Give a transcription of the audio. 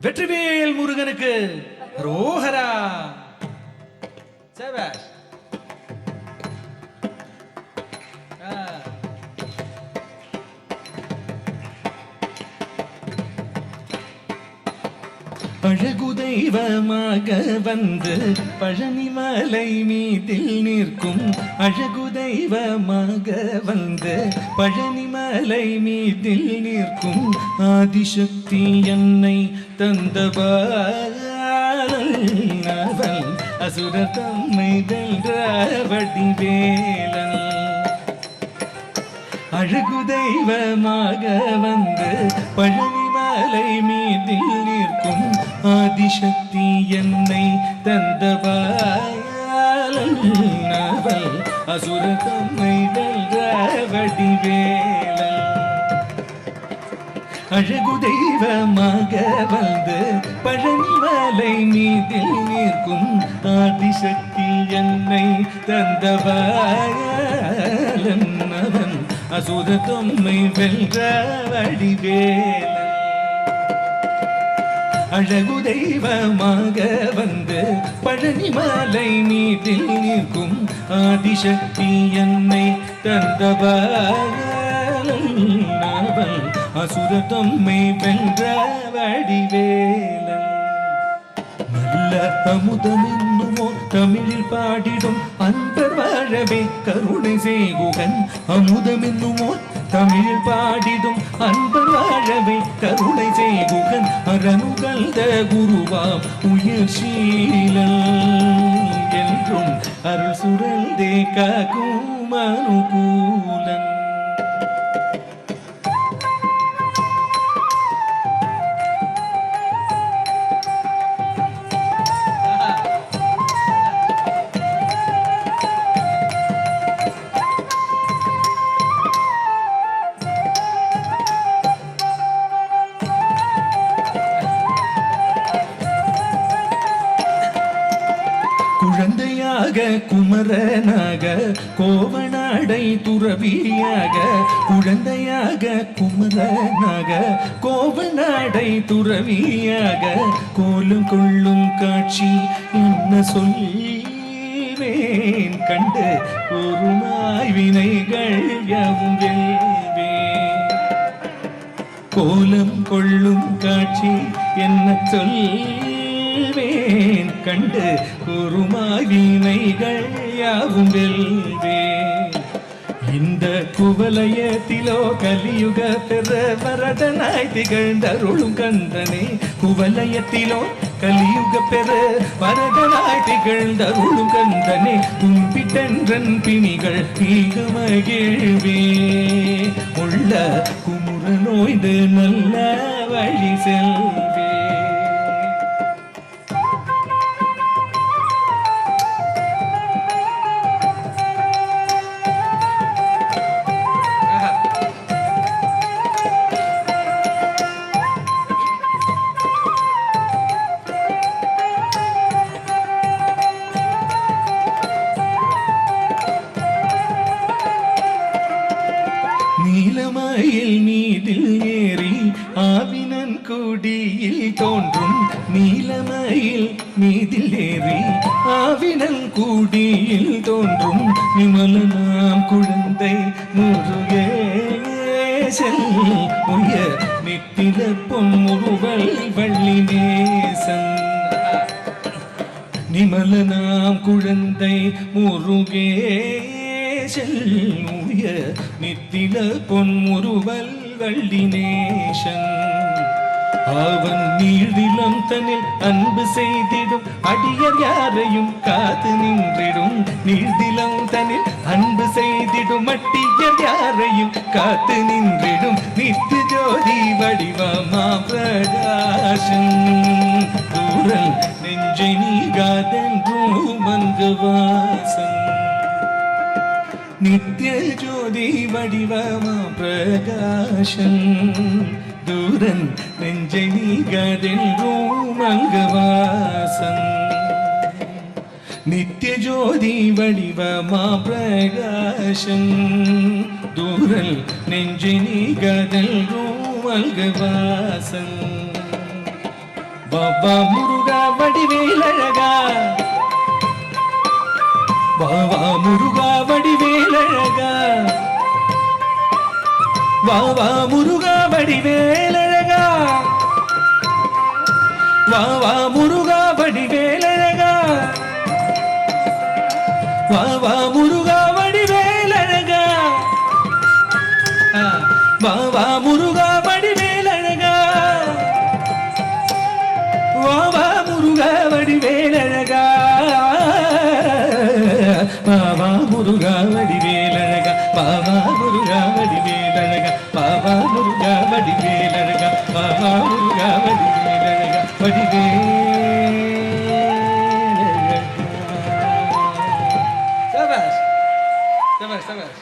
வெற்றிவேல் முருகனுக்கு ரோஹரா. சபாஷ். அழகு தெய்வமாக வந்து பழனிமலை மீதில் நிற்கும், அழகு தெய்வமாக வந்து பழனிமலை மீதில் நிற்கும் ஆதிசக்தி என்னை தந்தவள் அசுர தம்மை வென்ற வடிவேலன். அழகு தெய்வமாக வந்து பழனிமலை மீதில் நிற்கும் ஆதிசக்தி என்னை தந்தவள் அசுர தம்மை வென்ற வடிவேலன். அழகு தெய்வமாக வந்து பழனிமலை மீதில் நிற்கும் ஆதிசக்தி என்னை தந்தவள் அசுர தம்மை வென்ற வடிவேலன். அழகு தெய்வமாக வந்து பழனிமலை மீதில் நிற்கும் ஆதிசக்தி என்னை தந்தவள் அசுர தம்மை வென்ற வடிவேலன். நல்ல அமுதம் என்னுமோ தமிழில் பாடிடும் அன்பர் வாழவே கருணை செய்குகன். அமுதம் என்னுமோ தமிழில் பாடிடும் அன்பர் வாழவே கருணை செய்குகன். அரணுகழ்ந்த குருவாம் உயிர் சீலன் என்றும் அருள் சுரந்தே காக்கும் அனுகூலன். குழந்தையாக குமரனாக கோவனாடை துறவியாக, குழந்தையாக குமரனாக கோவனாடை துறவியாக கோலம் கொள்ளும் காட்சி என்ன சொல்வேன் கண்டு ஒரு வினைகள் யாவும் வெல்வேன். கோலம் கொள்ளும் காட்சி என்ன சொல்வேன் கண்டு கூறுமாய் வினைகள் யாவும் வெல்வேன். இந்த குவலயத்திலோ கலியுக பெற வரதனாய் திகழ்ந்தருளும் கந்தனே. குவலயத்திலோ கலியுக பெற வரதனாய் திகழ்ந்தருளும் கந்தனே. கும்பிட்டன்றன் பிணிகள் தீக மகிழ்வே உள்ள குமுற நோய்ந்து நல்ல வழி செல்வே. நீலமயில் மீதில் ஏறி ஆவினன் குடியில் தோன்றும், நீலமயில் மீதில் ஏறி ஆவினன் குடியில் தோன்றும் விமலனாம் குழந்தை முருகேசன் உயர் நித்தில பொன்முருவல் வள்ளி நேசன். நிமலனாம் குழந்தை முருகேசன் உயர் நித்தில பொன்முருவல் வள்ளி நேசன். அவன் நீழ்நிலம் தன்னில் அன்பு செய்திடும் அடியர் யாரையும் காத்து நின்றிடும். நீழ்நிலம் தன்னில் அன்பு செய்திடும் அடியர் யாரையும் காத்து நின்றிடும் நித்திய ஜோதி வடிவமா பிரகாசன். தூரல் நெஞ்சை நீகாதென்றும் வந்து வாசன். நித்திய ஜோதி வடிவமா பிரகாசன் தூரன் நெஞ்சை நீகாதென்றும் அங்கவாசன் நித்திய ஜோதி வடிவமா பிரகாசன் தூரல் நெஞ்சை நீகாதென்றும் அங்கவாசன் பாபா முருகா வடிவேலழகா பாபா முருகா வடிவேலழகா வாவா முருகா வடிவேலழகா வாவா முருகா வடிவேலழகா வாவா முருகா வடிவேலழகா வாவா முருகா வடிவேலழகா வாவா முருகா வடிவேலழகா வாவா முருகா வடிவேலழகா வாவா முருகா வடிவேலழகா வாவா முருகா வடிவேலழகா வாவா முருகா வடிவேலழகா வடிவேலழகா சபாஷ் சபாஷ் சபாஷ்